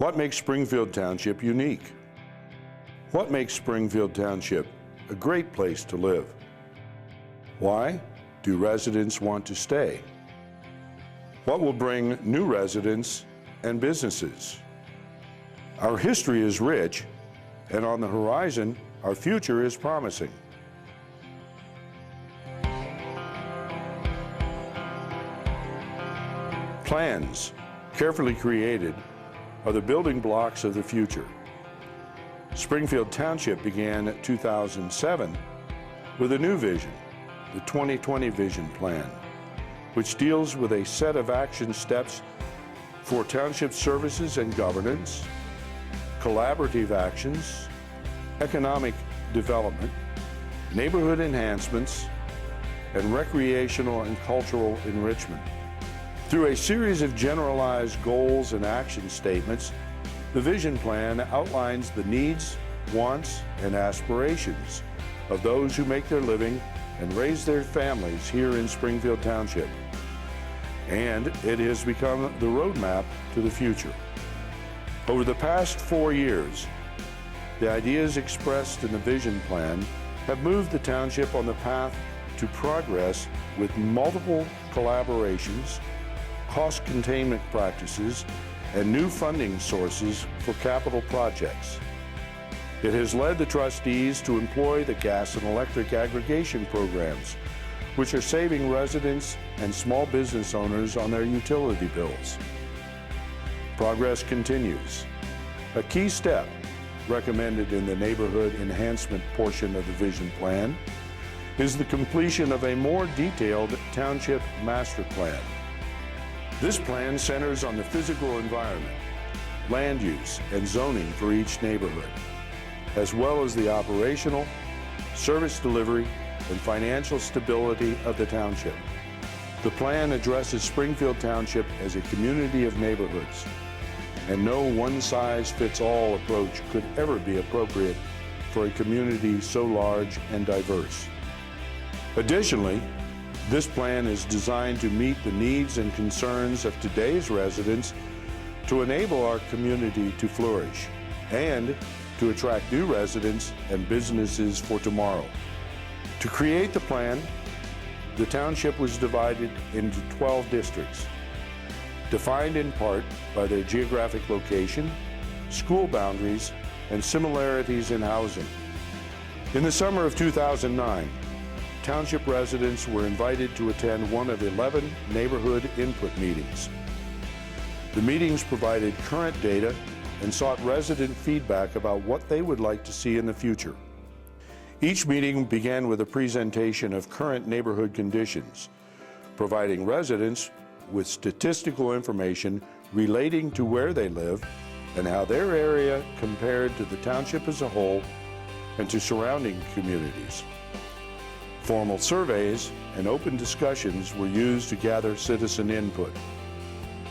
What makes Springfield Township unique? What makes Springfield Township a great place to live? Why do residents want to stay? What will bring new residents and businesses? Our history is rich, and on the horizon, our future is promising. Plans, carefully created, are the building blocks of the future. Springfield Township began in 2007 with a new vision, the 2020 Vision Plan, which deals with a set of action steps for township services and governance, collaborative actions, economic development, neighborhood enhancements, and recreational and cultural enrichment. Through a series of generalized goals and action statements, the Vision Plan outlines the needs, wants, and aspirations of those who make their living and raise their families here in Springfield Township. And it has become the roadmap to the future. Over the past 4 years, the ideas expressed in the Vision Plan have moved the township on the path to progress with multiple collaborations, cost containment practices, and new funding sources for capital projects. It has led the trustees to employ the gas and electric aggregation programs, which are saving residents and small business owners on their utility bills. Progress continues. A key step recommended in the neighborhood enhancement portion of the Vision Plan is the completion of a more detailed township master plan. This plan centers on the physical environment, land use, and zoning for each neighborhood, as well as the operational, service delivery, and financial stability of the township. The plan addresses Springfield Township as a community of neighborhoods, and no one-size-fits-all approach could ever be appropriate for a community so large and diverse. Additionally, this plan is designed to meet the needs and concerns of today's residents to enable our community to flourish and to attract new residents and businesses for tomorrow. To create the plan, the township was divided into 12 districts, defined in part by their geographic location, school boundaries, and similarities in housing. In the summer of 2009, township residents were invited to attend one of 11 neighborhood input meetings. The meetings provided current data and sought resident feedback about what they would like to see in the future. Each meeting began with a presentation of current neighborhood conditions, providing residents with statistical information relating to where they live and how their area compared to the township as a whole and to surrounding communities. Formal surveys and open discussions were used to gather citizen input.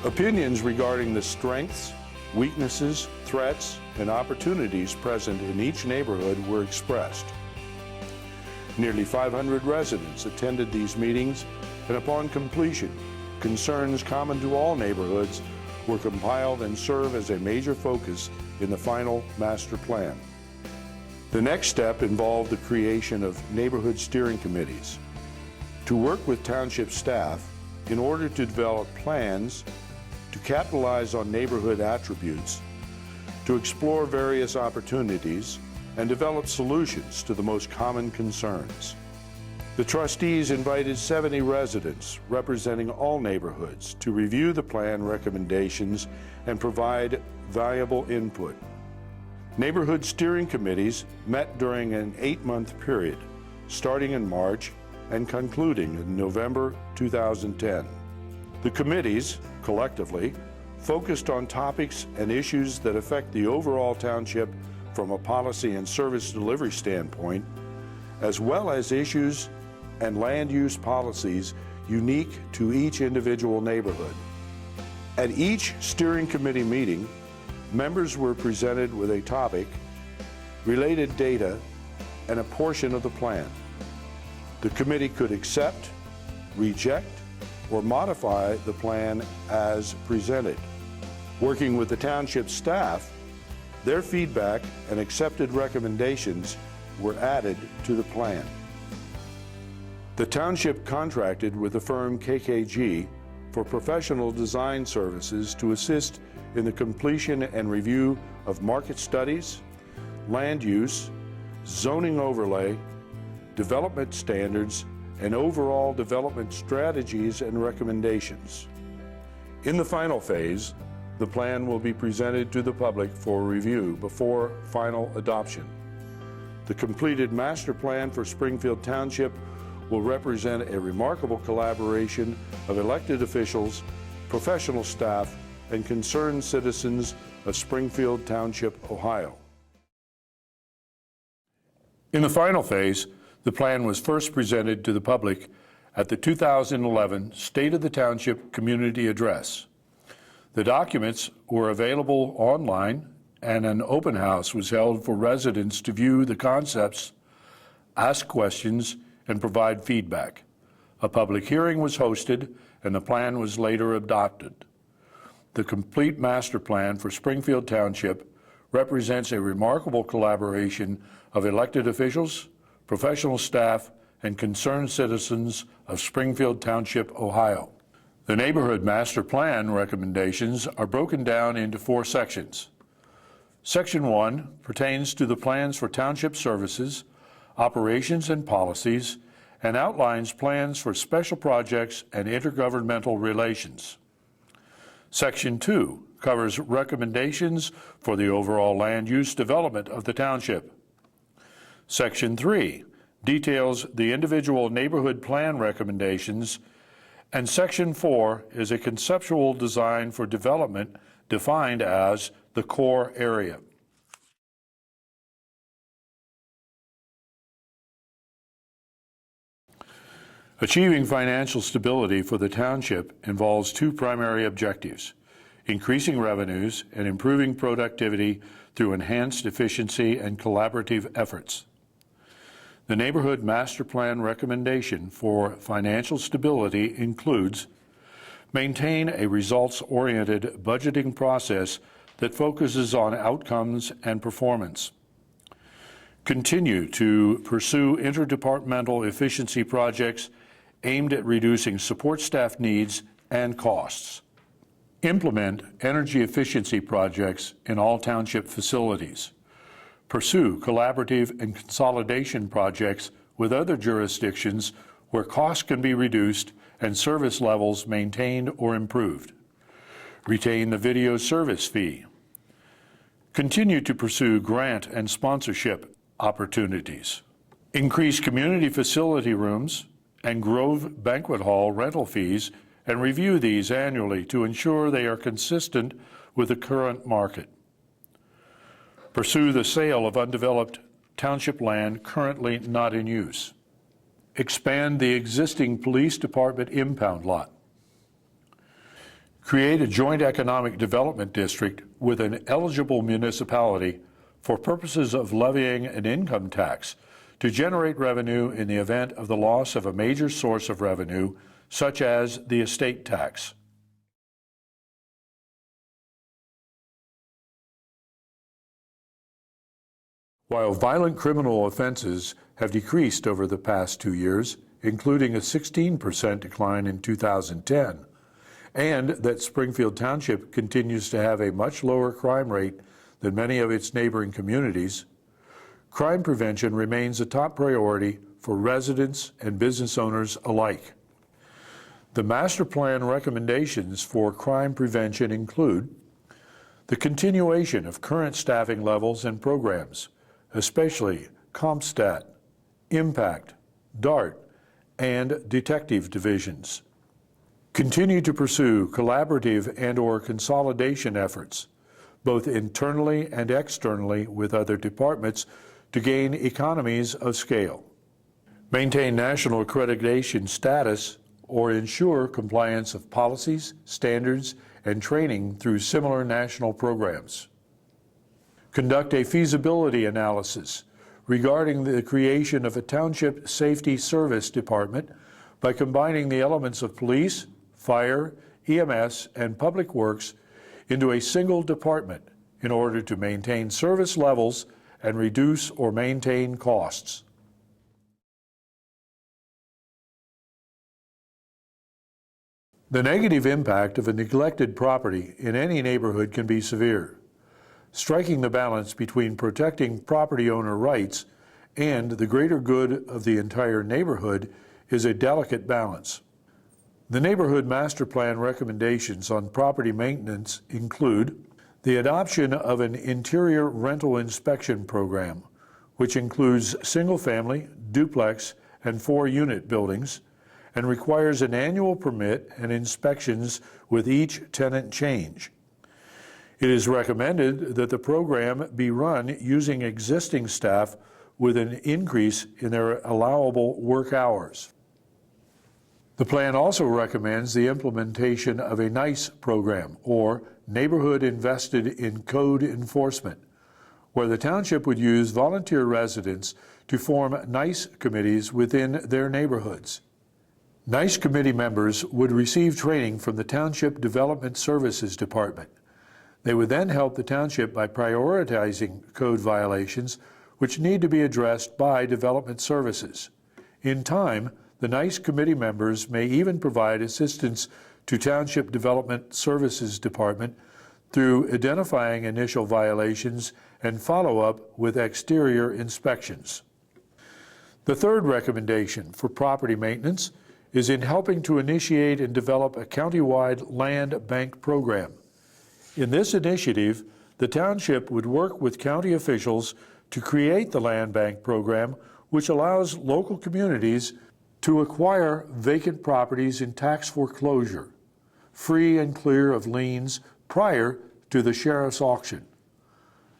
Opinions regarding the strengths, weaknesses, threats, and opportunities present in each neighborhood were expressed. Nearly 500 residents attended these meetings, and upon completion, concerns common to all neighborhoods were compiled and serve as a major focus in the final master plan. The next step involved the creation of neighborhood steering committees to work with township staff in order to develop plans to capitalize on neighborhood attributes, to explore various opportunities, and develop solutions to the most common concerns. The trustees invited 70 residents representing all neighborhoods to review the plan recommendations and provide valuable input. Neighborhood steering committees met during an 8-month period, starting in March and concluding in November 2010. The committees, collectively, focused on topics and issues that affect the overall township from a policy and service delivery standpoint, as well as issues and land use policies unique to each individual neighborhood. At each steering committee meeting, members were presented with a topic, related data, and a portion of the plan. The committee could accept, reject, or modify the plan as presented. Working with the township staff, their feedback and accepted recommendations were added to the plan. The township contracted with the firm KKG for professional design services to assist in the completion and review of market studies, land use, zoning overlay, development standards, and overall development strategies and recommendations. In the final phase, the plan will be presented to the public for review before final adoption. The completed master plan for Springfield Township will represent a remarkable collaboration of elected officials, professional staff, and concerned citizens of Springfield Township, Ohio. In the final phase, the plan was first presented to the public at the 2011 State of the Township Community Address. The documents were available online, and an open house was held for residents to view the concepts, ask questions, and provide feedback. A public hearing was hosted, and the plan was later adopted. The complete master plan for Springfield Township represents a remarkable collaboration of elected officials, professional staff, and concerned citizens of Springfield Township, Ohio. The neighborhood master plan recommendations are broken down into 4 sections. Section 1 pertains to the plans for township services, operations and policies, and outlines plans for special projects and intergovernmental relations. Section 2 covers recommendations for the overall land use development of the township. Section 3 details the individual neighborhood plan recommendations, and Section 4 is a conceptual design for development defined as the core area. Achieving financial stability for the township involves 2 primary objectives: increasing revenues and improving productivity through enhanced efficiency and collaborative efforts. The Neighborhood Master Plan recommendation for financial stability includes maintain a results-oriented budgeting process that focuses on outcomes and performance. Continue to pursue interdepartmental efficiency projects aimed at reducing support staff needs and costs. Implement energy efficiency projects in all township facilities. Pursue collaborative and consolidation projects with other jurisdictions where costs can be reduced and service levels maintained or improved. Retain the video service fee. Continue to pursue grant and sponsorship opportunities. Increase community facility rooms and Grove Banquet Hall rental fees, and review these annually to ensure they are consistent with the current market. Pursue the sale of undeveloped township land currently not in use. Expand the existing police department impound lot. Create a joint economic development district with an eligible municipality for purposes of levying an income tax to generate revenue in the event of the loss of a major source of revenue, such as the estate tax. While violent criminal offenses have decreased over the past 2 years, including a 16% decline in 2010, and that Springfield Township continues to have a much lower crime rate than many of its neighboring communities, crime prevention remains a top priority for residents and business owners alike. The master plan recommendations for crime prevention include the continuation of current staffing levels and programs, especially CompStat, Impact, DART, and detective divisions. Continue to pursue collaborative and/or consolidation efforts, both internally and externally with other departments, to gain economies of scale. Maintain national accreditation status or ensure compliance of policies, standards, and training through similar national programs. Conduct a feasibility analysis regarding the creation of a Township Safety Service Department by combining the elements of police, fire, EMS, and public works into a single department in order to maintain service levels and reduce or maintain costs. The negative impact of a neglected property in any neighborhood can be severe. Striking the balance between protecting property owner rights and the greater good of the entire neighborhood is a delicate balance. The Neighborhood Master Plan recommendations on property maintenance include the adoption of an interior rental inspection program, which includes single-family, duplex, and 4-unit buildings, and requires an annual permit and inspections with each tenant change. It is recommended that the program be run using existing staff with an increase in their allowable work hours. The plan also recommends the implementation of a NICE program, or Neighborhood Invested in Code Enforcement, where the township would use volunteer residents to form NICE committees within their neighborhoods. NICE committee members would receive training from the Township Development Services Department. They would then help the township by prioritizing code violations which need to be addressed by Development Services. In time, the NICE committee members may even provide assistance to Township Development Services Department through identifying initial violations and follow-up with exterior inspections. The third recommendation for property maintenance is in helping to initiate and develop a countywide land bank program. In this initiative, the township would work with county officials to create the land bank program, which allows local communities to acquire vacant properties in tax foreclosure, free and clear of liens prior to the sheriff's auction.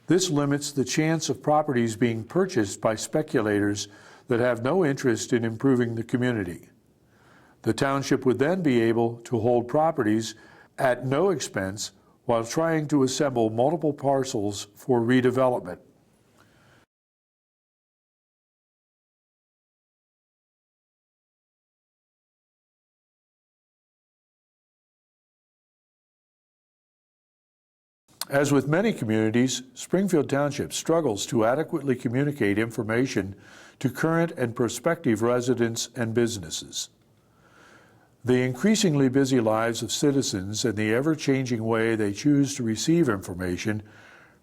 This limits the chance of properties being purchased by speculators that have no interest in improving the community. The township would then be able to hold properties at no expense while trying to assemble multiple parcels for redevelopment. As with many communities, Springfield Township struggles to adequately communicate information to current and prospective residents and businesses. The increasingly busy lives of citizens and the ever-changing way they choose to receive information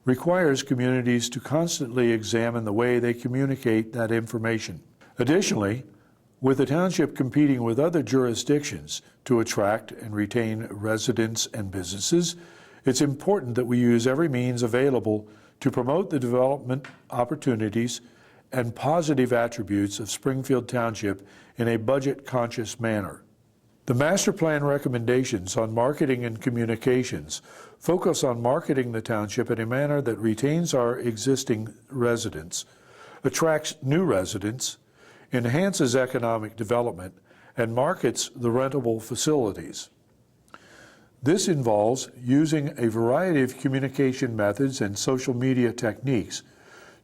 requires communities to constantly examine the way they communicate that information. Additionally, with the township competing with other jurisdictions to attract and retain residents and businesses, it's important that we use every means available to promote the development opportunities and positive attributes of Springfield Township in a budget-conscious manner. The Master Plan recommendations on marketing and communications focus on marketing the township in a manner that retains our existing residents, attracts new residents, enhances economic development, and markets the rentable facilities. This involves using a variety of communication methods and social media techniques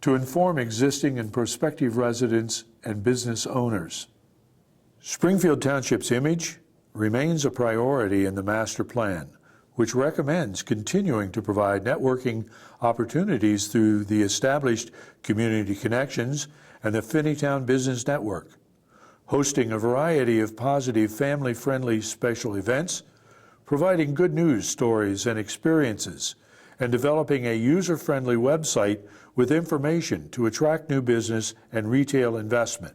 to inform existing and prospective residents and business owners. Springfield Township's image remains a priority in the Master Plan, which recommends continuing to provide networking opportunities through the established Community Connections and the Finneytown Business Network, hosting a variety of positive family-friendly special events, providing good news stories and experiences, and developing a user-friendly website with information to attract new business and retail investment.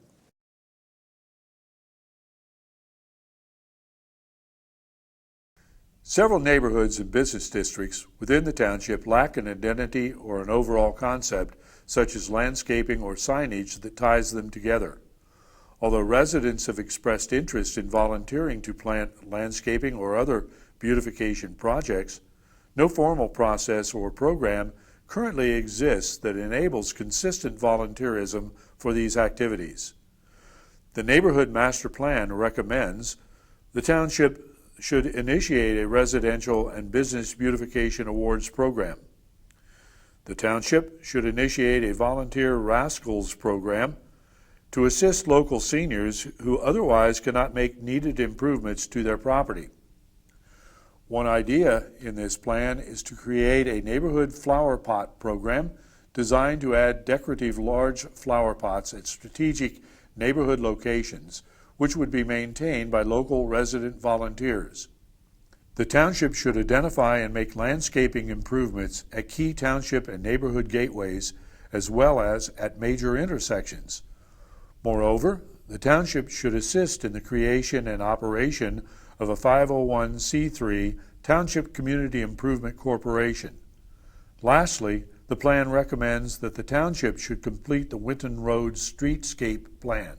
Several neighborhoods and business districts within the township lack an identity or an overall concept, such as landscaping or signage that ties them together. Although residents have expressed interest in volunteering to plant landscaping or other beautification projects, no formal process or program currently exists that enables consistent volunteerism for these activities. The Neighborhood Master Plan recommends the township should initiate a residential and business beautification awards program. The township should initiate a volunteer rascals program to assist local seniors who otherwise cannot make needed improvements to their property. One idea in this plan is to create a neighborhood flower pot program designed to add decorative large flower pots at strategic neighborhood locations, which would be maintained by local resident volunteers. The township should identify and make landscaping improvements at key township and neighborhood gateways, as well as at major intersections. Moreover, the township should assist in the creation and operation of a 501c3 Township Community Improvement Corporation. Lastly, the plan recommends that the township should complete the Winton Road Streetscape Plan.